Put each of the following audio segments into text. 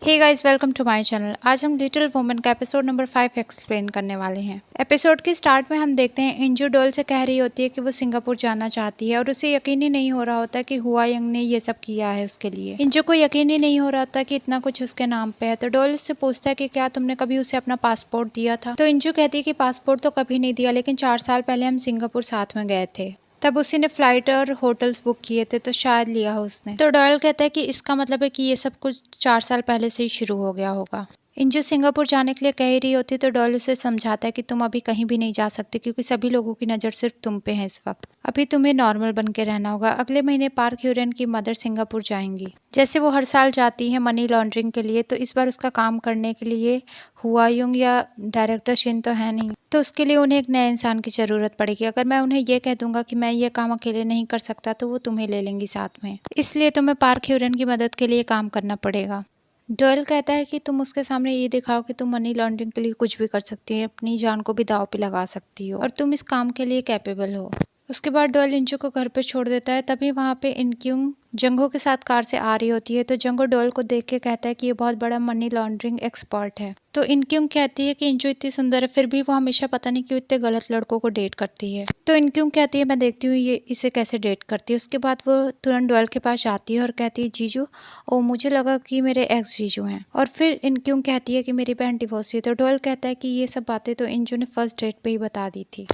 Hey guys, welcome to my channel. आज हम little women का एपिसोड नंबर 5 एक्सप्लेन करने वाले हैं। एपिसोड के स्टार्ट में हम देखते हैं इंजू डॉल से कह रही होती है कि वो सिंगापुर जाना चाहती है और उसे यकीन ही नहीं हो रहा होता कि हुआ यंग ने ये सब किया है उसके लिए। इंजू को यकीन ही नहीं हो रहा था कि इतना कुछ उसके नाम पे है, तो डॉल उससे पूछता है कि क्या तुमने कभी उसे अपना पासपोर्ट दिया था। तो इंजू कहती है कि पासपोर्ट तो कभी नहीं दिया, लेकिन 4 साल पहले हम सिंगापुर साथ में गए थे, तब उसी ने फ्लाइट और होटल्स बुक किए थे, तो शायद लिया हो उसने। तो डॉयल कहता है कि इसका मतलब है कि ये सब कुछ 4 साल पहले से ही शुरू हो गया होगा। इंजू सिंगापुर जाने के लिए कह ही रही होती है, तो डॉयल उसे समझाता है कि तुम अभी कहीं भी नहीं जा सकती, क्योंकि सभी लोगों की नज़र सिर्फ तुम पे है इस वक्त। अभी तुम्हें नॉर्मल बन के रहना होगा। अगले महीने पार्क ह्यूरन की मदर सिंगापुर जाएंगी, जैसे वो हर साल जाती है मनी लॉन्ड्रिंग के लिए। तो इस बार उसका काम करने के लिए हुआ युंग या डायरेक्टर शिन तो है नहीं, तो उसके लिए उन्हें एक नए इंसान की ज़रूरत पड़ेगी। अगर मैं उन्हें ये कह दूंगा कि मैं ये काम अकेले नहीं कर सकता, तो वो तुम्हें ले लेंगी साथ में, इसलिए तुम्हें पार्क ह्यूरन की मदद के लिए काम करना पड़ेगा। डॉयल कहता है कि तुम उसके सामने ये दिखाओ कि तुम मनी लॉन्ड्रिंग के लिए कुछ भी कर सकती हो, अपनी जान को भी दांव पे लगा सकती हो और तुम इस काम के लिए कैपेबल हो। उसके बाद डॉयल इंजू को घर पे छोड़ देता है। तभी वहाँ पे इनक्यूंग जंगो के साथ कार से आ रही होती है, तो जंगो डॉयल को देख के कहता है कि ये बहुत बड़ा मनी लॉन्ड्रिंग एक्सपर्ट है। तो इनक्यूंग कहती है कि इंजू इतनी सुंदर है, फिर भी वो हमेशा पता नहीं क्यों इतने गलत लड़कों को डेट करती है। तो इनक्यूंग कहती है मैं देखती हूँ ये इसे कैसे डेट करती है। उसके बाद वो तुरंत डॉयल के पास जाती है और कहती है जीजू, ओ मुझे लगा कि मेरे एक्स जीजू हैं। और फिर इनक्यूंग कहती है कि मेरी बहन डिवोर्स है। तो डॉयल कहता है कि ये सब बातें तो इंजू ने फर्स्ट डेट पे ही बता दी थी।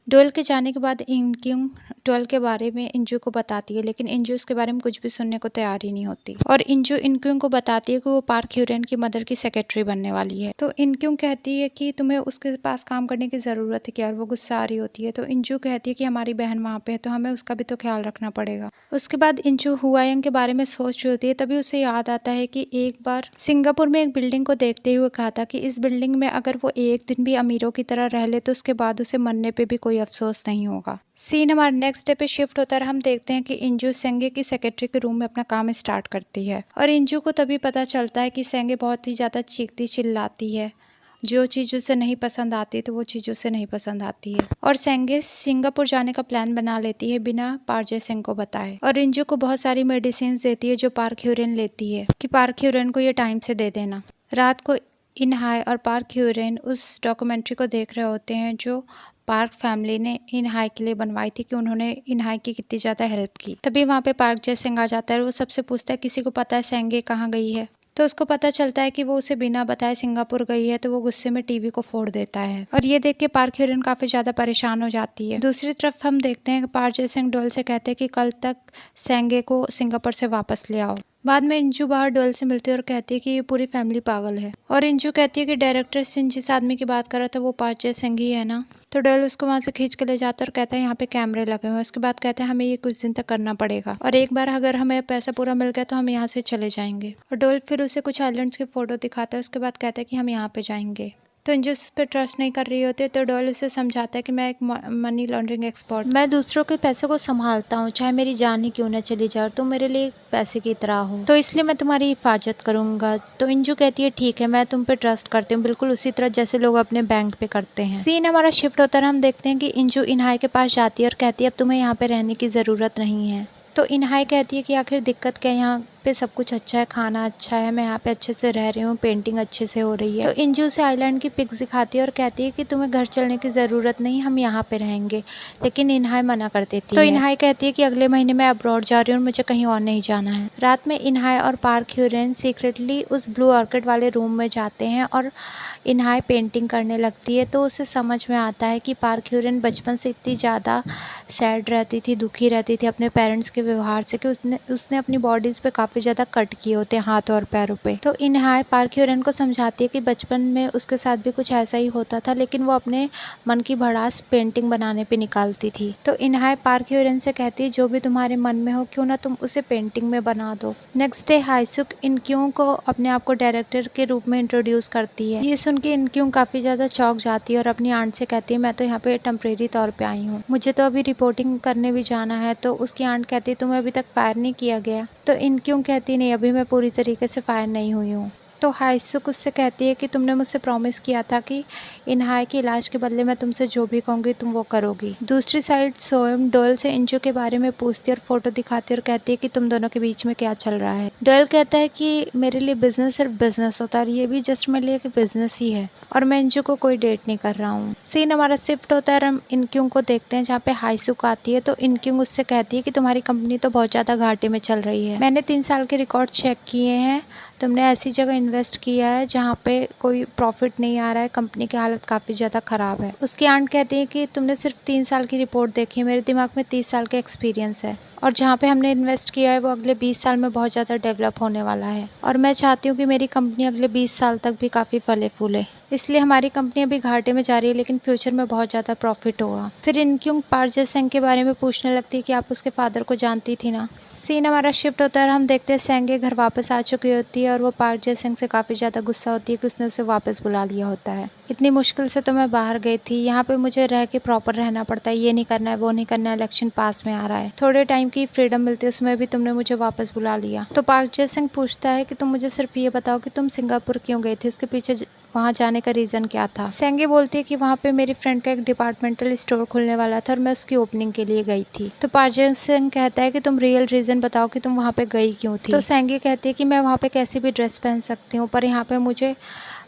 डॉयल के जाने के बाद इनक्यूंग डॉयल के बारे में इंजू को बताती है, लेकिन इंजू उसके बारे में कुछ भी सुनने को तैयार ही नहीं होती। और इंजू इनक्यूंग को बताती है कि वो पार्क ह्यूरन की मदर की सेक्रेटरी बनने वाली है। तो इनक्यूंग कहती है कि तुम्हें उसके पास काम करने की ज़रूरत है क्या, और वो गुस्सा आ रही होती है। तो इंजू कहती है कि हमारी बहन वहाँ पे है, तो हमें उसका भी तो ख्याल रखना पड़ेगा। उसके बाद इंजू हुआयंग के बारे में सोच रही होती है, तभी उसे याद आता है कि एक बार सिंगापुर में एक बिल्डिंग को देखते हुए कहा था कि इस बिल्डिंग में अगर वो एक दिन भी अमीरों की तरह रह ले, तो उसके बाद उसे मरने पे भी कोई अफसोस नहीं होगा। सीन हमारे नेक्स्ट डे पे शिफ्ट होता है। हम देखते हैं कि इंजू सेंगे की सेक्रेटरी के रूम में अपना काम स्टार्ट करती है, और इंजू को तभी पता चलता है कि सेंगे बहुत ही ज़्यादा चीखती चिल्लाती है। जो चीज़ उसे नहीं पसंद आती तो वो चीज़ उसे नहीं पसंद आती है, और सेंगे सिंगापुर जाने का प्लान बना लेती है बिना पारजे सिंह को बताए। और इंजू को बहुत सारी मेडिसिन देती है जो पार्क ह्यूरन लेती है कि पार्क ह्यूरन को ये टाइम से दे देना। रात को इन हाई और पार्क ह्यूरन उस डॉक्यूमेंट्री को देख रहे होते हैं जो पार्क फैमिली ने इन हाई के लिए बनवाई थी, कि उन्होंने इन हाई की कितनी ज़्यादा हेल्प की। तभी वहाँ पे पार्क जय सिंह आ जाता है और वो सबसे पूछता है किसी को पता है सेंगे कहाँ गई है। तो उसको पता चलता है कि वो उसे बिना बताए सिंगापुर गई है। तो वो गुस्से में टीवी को फोड़ देता है, और ये देख के पार्क ह्यूरन काफ़ी ज़्यादा परेशान हो जाती है। दूसरी तरफ हम देखते हैं कि पार्क जय सिंह डॉल से कहते हैं कि कल तक सेंगे को सिंगापुर से वापस ले आओ। बाद में इंजू बाहर डॉल से मिलती है और कहती है कि ये पूरी फैमिली पागल है। और इंजू कहती है कि डायरेक्टर सिंह जिस आदमी की बात कर रहा था वो पार्क जय सिंह ही है ना। तो डॉल उसको वहाँ से खींच के ले जाता है और कहता है यहाँ पे कैमरे लगे हुए हैं। उसके बाद कहता है हमें ये कुछ दिन तक करना पड़ेगा, और एक बार अगर हमें पैसा पूरा मिल गया तो हम यहाँ से चले जाएंगे। और डॉल फिर उसे कुछ आइलैंड्स की फोटो दिखाता है। उसके बाद कहता है कि हम यहाँ पे जाएंगे। तो इंजू उस पर ट्रस्ट नहीं कर रही होती है, तो डॉल उसे समझाता है कि मैं एक मनी लॉन्ड्रिंग एक्सपर्ट, मैं दूसरों के पैसे को संभालता हूँ, चाहे मेरी जान ही क्यों न चली जाए, और तुम मेरे लिए पैसे की तरह हो, तो इसलिए मैं तुम्हारी हिफाजत करूंगा। तो इंजू कहती है ठीक है, मैं तुम पे ट्रस्ट करती हूँ, बिल्कुल उसी तरह जैसे लोग अपने बैंक पे करते हैं। सीन हमारा शिफ्ट होता है। हम देखते हैं कि इंजू इनहाई के पास जाती है और कहती है अब तुम्हें यहाँ पे रहने की ज़रूरत नहीं है। तो इनहाई कहती है कि आखिर दिक्कत क्या है, यहाँ पे सब कुछ अच्छा है, खाना अच्छा है, मैं यहाँ पे अच्छे से रह रही हूँ, पेंटिंग अच्छे से हो रही है। तो इंजू से आइलैंड की पिक्स दिखाती है और कहती है कि तुम्हें घर चलने की ज़रूरत नहीं, हम यहाँ पे रहेंगे, लेकिन इनहाई मना कर देती है। तो इनहाई कहती है कि अगले महीने मैं अब्रॉड जा रही हूँ और मुझे कहीं और नहीं जाना है। रात में इनहाई और पार्क ह्यूरन सीक्रेटली उस ब्लू ऑर्किड वाले रूम में जाते हैं और इनहाई पेंटिंग करने लगती है। तो उसे समझ में आता है कि पार्क ह्यूरन बचपन से इतनी ज़्यादा सैड रहती थी, दुखी रहती थी अपने पेरेंट्स के व्यवहार से, कि उसने अपनी बॉडीज़ पे काफ़ी ज़्यादा कट किए होते हैं हाथ और पैरों पे। तो इनहाई पार्क ह्यूरन को समझाती है कि बचपन में उसके साथ भी कुछ ऐसा ही होता था, लेकिन वो अपने मन की भड़ास पेंटिंग बनाने पे निकालती थी। तो इनहाई पार्क ह्यूरन से कहती है जो भी तुम्हारे मन में हो क्यों ना तुम उसे पेंटिंग में बना दो। नेक्स्ट डे हाईसुक इनक्यूंग को अपने आप को डायरेक्टर के रूप में इंट्रोड्यूस करती है। ये सुन के इनक्यूंग काफ़ी ज़्यादा चौंक जाती है और अपनी आंट से कहती है मैं तो यहाँ पे टेम्परेरी तौर पे आई हूँ, मुझे तो अभी रिपोर्टिंग करने भी जाना है। तो उसकी आंट कहती है तुम्हें अभी तक फायर नहीं किया गया। तो इनक्यूंग कहती नहीं, अभी मैं पूरी तरीके से फायर नहीं हुई हूँ। तो हाईसुक उससे कहती है कि तुमने मुझसे प्रॉमिस किया था कि इनहाय के इलाज के बदले मैं तुमसे जो भी कहूँगी तुम वो करोगी। दूसरी साइड सोएम डोयल से इंजू के बारे में पूछती है और फोटो दिखाती है और कहती है कि तुम दोनों के बीच में क्या चल रहा है। डोयल कहता है कि मेरे लिए बिजनेस सिर्फ बिजनेस होता है और ये भी जस्ट मेरे लिए बिजनेस ही है और मैं इंजू को कोई डेट नहीं कर रहा हूँ। सीन हमारा शिफ्ट होता है और हम इनक्यूंग को देखते हैं जहाँ पे हाईसुक आती है। तो इनक्यूंग उससे कहती है कि तुम्हारी कंपनी तो बहुत ज्यादा घाटे में चल रही है। मैंने 3 साल के रिकॉर्ड चेक किए हैं, तुमने ऐसी जगह इन्वेस्ट किया है जहाँ पे कोई प्रॉफिट नहीं आ रहा है, कंपनी की हालत काफ़ी ज़्यादा ख़राब है। उसकी आंट कहती है कि तुमने सिर्फ 3 साल की रिपोर्ट देखी है, मेरे दिमाग में 30 साल का एक्सपीरियंस है और जहाँ पे हमने इन्वेस्ट किया है वो अगले 20 साल में बहुत ज़्यादा डेवलप होने वाला है और मैं चाहती हूँ कि मेरी कंपनी अगले 20 साल तक भी काफ़ी फले फूले। इसलिए हमारी कंपनी अभी घाटे में जा रही है लेकिन फ्यूचर में बहुत ज़्यादा प्रॉफिट होगा। फिर इनक्यूंग पारजे सेंग के बारे में पूछने लगती है कि आप उसके फादर को जानती थी ना। सीन हमारा शिफ्ट होता है और हम देखते हैं सेंगे घर वापस आ चुकी होती है और वो पार्क जे सेंग से काफ़ी ज़्यादा गुस्सा होती है कि उसने उसे वापस बुला लिया होता है। इतनी मुश्किल से तो मैं बाहर गई थी, यहाँ पे मुझे रह के प्रॉपर रहना पड़ता है, ये नहीं करना है वो नहीं करना है, इलेक्शन पास में आ रहा है, थोड़े टाइम की फ्रीडम मिलती है उसमें भी तुमने मुझे वापस बुला लिया। तो पार्क जे सेंग पूछता है कि तुम मुझे सिर्फ ये बताओ कि तुम सिंगापुर क्यों गई थी, उसके पीछे वहाँ जाने का रीज़न क्या था। सेंगे बोलती है कि वहाँ पे मेरी फ्रेंड का एक डिपार्टमेंटल स्टोर खुलने वाला था और मैं उसकी ओपनिंग के लिए गई थी। तो पार्क सेंग कहता है कि तुम रियल रीज़न बताओ कि तुम वहाँ पे गई क्यों थी। तो सेंगे कहती है कि मैं वहाँ पे कैसी भी ड्रेस पहन सकती हूँ पर यहाँ पे मुझे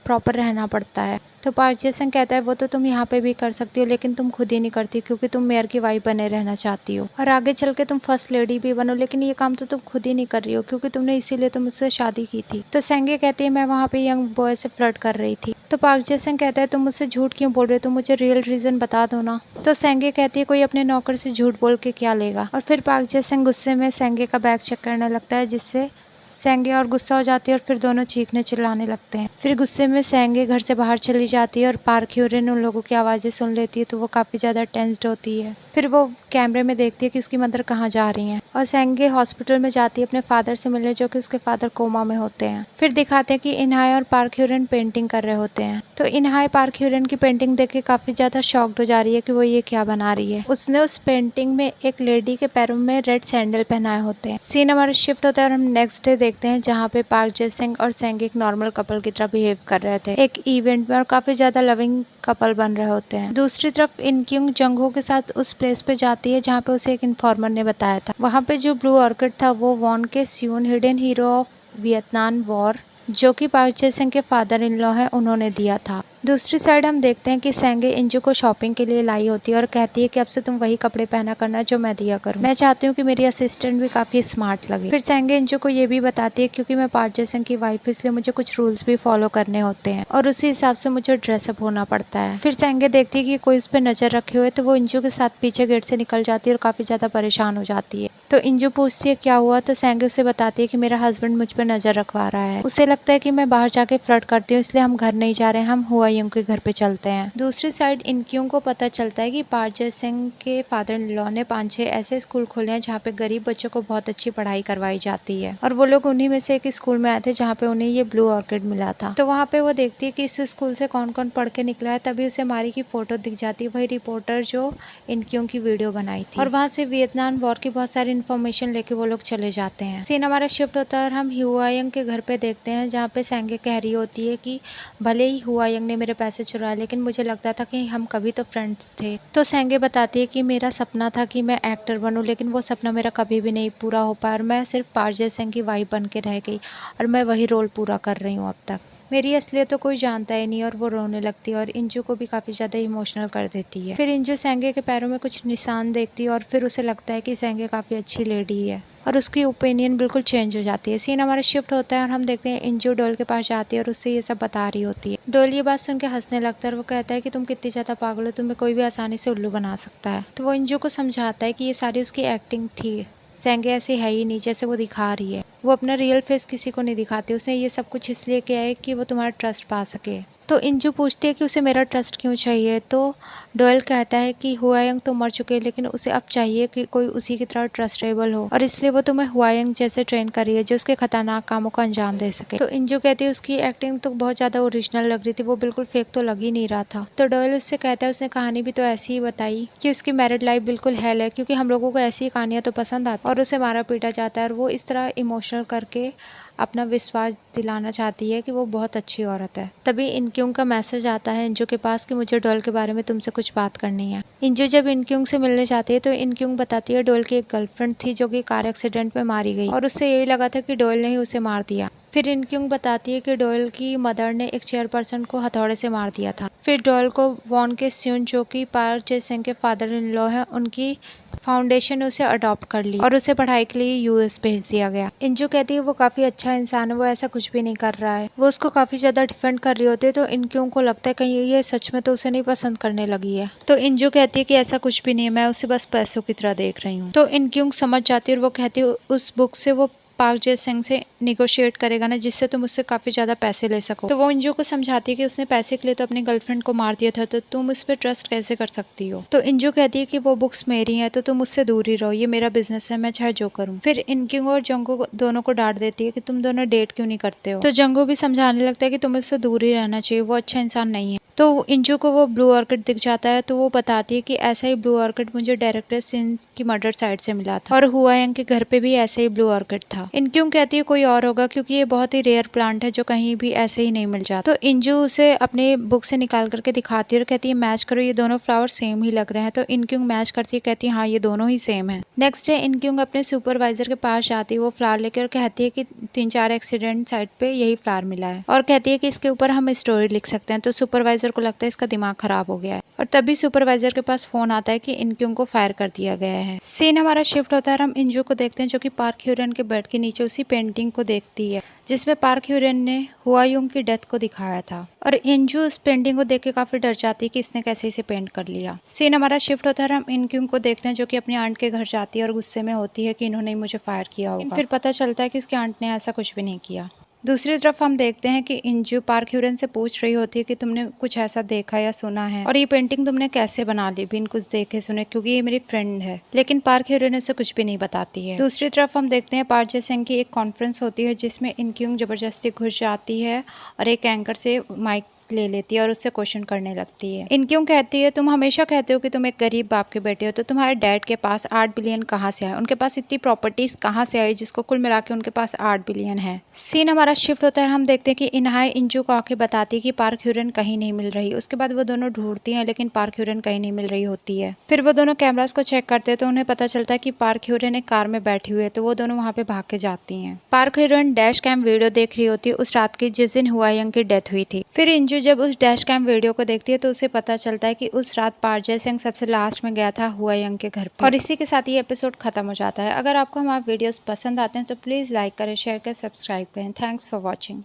प्रॉपर रहना पड़ता है। तो पार्क जे सेंग कहता है वो तो तुम यहाँ पे भी कर सकती हो लेकिन तुम खुद ही नहीं करती क्योंकि तुम मेयर की वाइफ बने रहना चाहती हो और आगे चल के तुम फर्स्ट लेडी भी बनो, लेकिन ये काम तो तुम खुद ही नहीं कर रही हो क्योंकि तुमने इसीलिए तो मुझसे शादी की थी। तो सेंगे कहती है मैं वहाँ पे यंग बॉय से फ्लर्ट कर रही थी। तो पार्क जे सेंग कहता है तुम मुझसे झूठ क्यों बोल रहे हो, तुम मुझे रियल रीजन बता दो ना। तो सेंगे कहती है कोई अपने नौकर से झूठ बोल के क्या लेगा। और फिर पार्क जे सेंग गुस्से में सेंगे का बैग चेक करने लगता है जिससे सेंगे और गुस्सा हो जाती है और फिर दोनों चीखने चिल्लाने लगते हैं। फिर गुस्से में सेंगे घर से बाहर चली जाती है और पार्क ह्यूरिन उन लोगों की आवाज़ें सुन लेती है तो वो काफ़ी ज़्यादा टेंस्ड होती है। फिर वो कैमरे में देखती है कि उसकी मदर कहाँ जा रही हैं और सेंगे हॉस्पिटल में जाती है अपने फादर से मिलने जो कि उसके फादर कोमा में होते हैं। फिर दिखाते हैं कि इनहाय और पार्क ह्यूरिन पेंटिंग कर रहे होते हैं। तो इनहाय पार्क ह्यूरिन की पेंटिंग देख के काफ़ी ज़्यादा शॉक्ड हो जा रही है कि वो ये क्या बना रही है। उसने उस पेंटिंग में एक लेडी के पैरों में रेड सैंडल पहनाए होते हैं। सीन हमारा शिफ्ट होता है और हम नेक्स्ट डे देखते हैं जहाँ पे पार्क जे सेंग और सेंगे एक नॉर्मल कपल की तरह बिहेव कर रहे थे एक इवेंट में और काफी ज्यादा लविंग कपल बन रहे होते हैं। दूसरी तरफ इनक्यूंग जंगहो के साथ उस प्लेस पे जाती है जहाँ पे उसे एक इन्फॉर्मर ने बताया था वहाँ पे जो ब्लू ऑर्किड था वो वॉन के स्यून hidden hero of Vietnam war जो कि पार्क जे सेंग के फादर इन लॉ है उन्होंने दिया था। दूसरी साइड हम देखते हैं कि सेंगे इंजू को शॉपिंग के लिए लाई होती है और कहती है कि अब से तुम वही कपड़े पहना करना जो मैं दिया करूँ, मैं चाहती हूँ कि मेरी असिस्टेंट भी काफी स्मार्ट लगे। फिर सेंगे इंजू को ये भी बताती है क्योंकि मैं पार्क जे सेंग की वाइफ इसलिए मुझे कुछ रूल्स भी फॉलो करने होते हैं और उसी हिसाब से मुझे ड्रेसअप होना पड़ता है। फिर सेंगे देखती है कि कोई उस पर नजर रखे हुए तो वो इंजू के साथ पीछे गेट से निकल जाती है और काफी ज्यादा परेशान हो जाती है। तो इंजू पूछती है क्या हुआ तो सेंगे उसे बताती है कि मेरा हस्बैंड मुझ पर नजर रखवा रहा है, उसे लगता है कि मैं बाहर जाके फ्लर्ट करती हूँ इसलिए हम घर नहीं जा रहे हैं, हम हुआ यूं के घर पे चलते हैं। दूसरी साइड इनक्यूं को पता चलता है कि पार्क जे सेंग के फादर इन लॉ ने 5-6 ऐसे स्कूल खोले हैं जहाँ पे गरीब बच्चों को बहुत अच्छी पढ़ाई करवाई जाती है और वो लोग उन्हीं में से एक स्कूल में आए थे जहाँ पे उन्हें ये ब्लू ऑर्किड मिला था। तो वहाँ पे वो देखती है कि इस स्कूल से कौन कौन पढ़ के निकला है, तभी उसे मारी की फोटो दिख जाती है, वही रिपोर्टर जो इनक्यूं की वीडियो बनाई थी और वहाँ से वियतनाम वॉर की बहुत सारी इन्फॉर्मेशन लेके वो लोग चले जाते हैं। सीन हमारा शिफ्ट होता है और हम हुआयंग के घर पे देखते हैं जहाँ पे सेंगे कह रही होती है कि भले ही हुआयंग ने मेरे पैसे चुराए लेकिन मुझे लगता था कि हम कभी तो फ्रेंड्स थे। तो सेंगे बताती है कि मेरा सपना था कि मैं एक्टर बनूं लेकिन वो सपना मेरा कभी भी नहीं पूरा हो पाया और मैं सिर्फ पार्क जे सेंग की वाइफ बन के रह गई और मैं वही रोल पूरा कर रही हूँ अब तक। मेरी असलियत तो कोई जानता ही नहीं और वो रोने लगती है और इंजू को भी काफ़ी ज़्यादा इमोशनल कर देती है। फिर इंजू सेंगे के पैरों में कुछ निशान देखती है और फिर उसे लगता है कि सेंगे काफ़ी अच्छी लेडी है और उसकी ओपिनियन बिल्कुल चेंज हो जाती है। सीन हमारा शिफ्ट होता है और हम देखते हैं इंजू डोल के पास जाती है और उससे ये सब बता रही होती है। डोल ये बात सुन के हंसने लगता है और वो कहता है कि तुम कितनी ज़्यादा पागल हो, तुम्हें कोई भी आसानी से उल्लू बना सकता है। तो वो इंजू को समझाता है कि ये सारी उसकी एक्टिंग थी, सेंगे ऐसी है ही नहीं जैसे वो दिखा रही है, वो अपना रियल फेस किसी को नहीं दिखाती, उसने ये सब कुछ इसलिए किया है कि वो तुम्हारा ट्रस्ट पा सके। तो इंजू पूछती है कि उसे मेरा ट्रस्ट क्यों चाहिए। तो डोयल कहता है कि हुआयंग तो मर चुके हैं लेकिन उसे अब चाहिए कि कोई उसी की तरह ट्रस्टेबल हो और इसलिए वो तुम्हें हुआयंग जैसे ट्रेन कर रही है जो उसके खतरनाक कामों को अंजाम दे सके। तो इंजू कहती है उसकी एक्टिंग तो बहुत ज़्यादा ओरिजिनल लग रही थी, वो बिल्कुल फेक तो लग ही नहीं रहा था। तो डोयल उससे कहता है उसने कहानी भी तो ऐसी ही बताई कि उसकी मैरिड लाइफ बिल्कुल हेल है क्योंकि हम लोगों को ऐसी कहानियाँ तो पसंद आती और उसे मारा पीटा जाता है और वो इस तरह इमोशनल करके अपना विश्वास दिलाना चाहती है कि वो बहुत अच्छी औरत है। तभी इनक्यूंग का मैसेज आता है इंजू के पास कि मुझे डॉल के बारे में तुमसे कुछ बात करनी है। इंजू जब इनक्यूंग से मिलने जाती है तो इनक्यूंग बताती है डॉल की एक गर्लफ्रेंड थी जो कि कार एक्सीडेंट में मारी गई और उससे यही लगा था कि डॉल ने ही उसे मार दिया। फिर इनक्यूंग बताती है कि डॉयल की मदर ने एक चेयरपर्सन को हथौड़े से मार दिया था। फिर डॉयल को वॉन के स्यून जो कि पार्क जे सिंह के फादर इन लॉ है उनकी फाउंडेशन ने उसे अडॉप्ट कर ली और उसे पढ़ाई के लिए यूएस भेज दिया गया। इंजू कहती है वो काफी अच्छा इंसान है, वो ऐसा कुछ भी नहीं कर रहा है। वो उसको काफी ज्यादा डिफेंड कर रही होती है तो इनक्यूंग को लगता है कहीं ये सच में तो उसे नहीं पसंद करने लगी है। तो इंजू कहती है कि ऐसा कुछ भी नहीं है, मैं उसे बस पैसों की तरह देख रही हूँ। तो इनक्यूंग समझ जाती है और वो कहती है उस बुक से वो पार्क जे सिंह से निगोशिएट करेगा ना, जिससे तुम उससे काफी ज्यादा पैसे ले सको। तो वो इंजू को समझाती है कि उसने पैसे के लिए तो अपनी गर्लफ्रेंड को मार दिया था, तो तुम उस पर ट्रस्ट कैसे कर सकती हो। तो इंजू कहती है कि वो बुक्स मेरी हैं तो तुम उससे दूर ही रहो, ये मेरा बिजनेस है, मैं चाहे जो करूँ। फिर इनक्यूंग और जंगू दोनों को डांट देती है कि तुम दोनों डेट क्यों नहीं करते हो। तो जंगू भी समझाने लगता है कि तुम्हें उससे दूर ही रहना चाहिए, वो अच्छा इंसान नहीं है। तो इंजू को वो ब्लू ऑर्किड दिख जाता है तो वो बताती है कि ऐसा ही ब्लू ऑर्किड मुझे डायरेक्टर सिंस की मर्डर साइड से मिला था और हुआयंग के घर पे भी ऐसे ही ब्लू ऑर्किड था। इनक्यूंग कहती है कोई और होगा क्योंकि ये बहुत ही रेयर प्लांट है जो कहीं भी ऐसे ही नहीं मिल जाता। तो इंजू उसे अपने बुक से निकाल करके दिखाती है और कहती है मैच करो, ये दोनों फ्लावर सेम ही लग रहे हैं। तो इनक्यूंग मैच करती है, कहती है हाँ ये दोनों ही सेम है। नेक्स्ट डे इनक्यूंग अपने सुपरवाइजर के पास जाती है वो फ्लावर लेकर और कहती है कि 3-4 एक्सीडेंट साइट पे यही फ्लावर मिला है और कहती है कि इसके ऊपर हम स्टोरी लिख सकते हैं। तो सुपरवाइजर को लगता है इसका दिमाग खराब हो गया है और तभी सुपरवाइजर के पास फोन आता है कि इनक्यूंग को फायर कर दिया गया है। सीन हमारा शिफ्ट होता है, हम इंजू को देखते हैं जो कि पार्क ह्यूरन के बेड के नीचे उसी पेंटिंग को देखती है जिसमें पार्क ह्यूरन ने हुआयुंग की डेथ को दिखाया था और इंजू उस पेंटिंग को देख के काफी डर जाती है कि इसने कैसे इसे पेंट कर लिया। सीन हमारा शिफ्ट होता है, हम इनक्यूंग को देखते हैं जो कि अपनी आंट के घर जाती है और गुस्से में होती है कि इन्होंने मुझे फायर किया होगा। फिर पता चलता है कि उसकी आंट ने ऐसा कुछ भी नहीं किया। दूसरी तरफ हम देखते हैं कि इंजू पार्क ह्यूरन से पूछ रही होती है कि तुमने कुछ ऐसा देखा या सुना है और ये पेंटिंग तुमने कैसे बना ली बिन कुछ देखे सुने, क्योंकि ये मेरी फ्रेंड है। लेकिन पार्क ह्यूरन उसे कुछ भी नहीं बताती है। दूसरी तरफ हम देखते हैं पार्क जे सिंह की एक कॉन्फ्रेंस होती है जिसमें इनक्यूंग जबरदस्ती घुस जाती है और एक एंकर से माइक ले लेती है और उससे क्वेश्चन करने लगती है। इनक्यूंग कहती है तुम हमेशा कहते हो कि तुम एक गरीब बाप के बेटे हो, तो तुम्हारे डैड के पास 8 बिलियन कहाँ से आए, उनके पास इतनी प्रॉपर्टीज कहाँ से आई जिसको कुल मिला के उनके पास 8 बिलियन है। सीन हमारा शिफ्ट होता है, हम देखते हैं कि इनहाई इंजू को आके बताती है कि पार्क ह्यूरन कहीं नहीं मिल रही। उसके बाद वो दोनों ढूंढती हैं लेकिन पार्क ह्यूरन कहीं नहीं मिल रही होती है। फिर वो दोनों कैमरास को चेक करते हैं तो उन्हें पता चलता है कि पार्क ह्यूरन एक कार में बैठी हुई है, तो वो दोनों वहाँ पे भाग के जाती हैं। पार्क ह्यूरन डैश कैम वीडियो देख रही होती है उस रात की जिस दिन हुआयंग की डेथ हुई थी। फिर इंजू जब उस डैश कैम वीडियो को देखती है तो उसे पता चलता है कि उस रात पार्क जे सिंह सबसे लास्ट में गया था हुआयंग के घर पे। और इसी के साथ ये एपिसोड खत्म हो जाता है। अगर आपको हमारे वीडियोस पसंद आते हैं तो प्लीज लाइक करें, शेयर करें, सब्सक्राइब करें। Thanks for watching.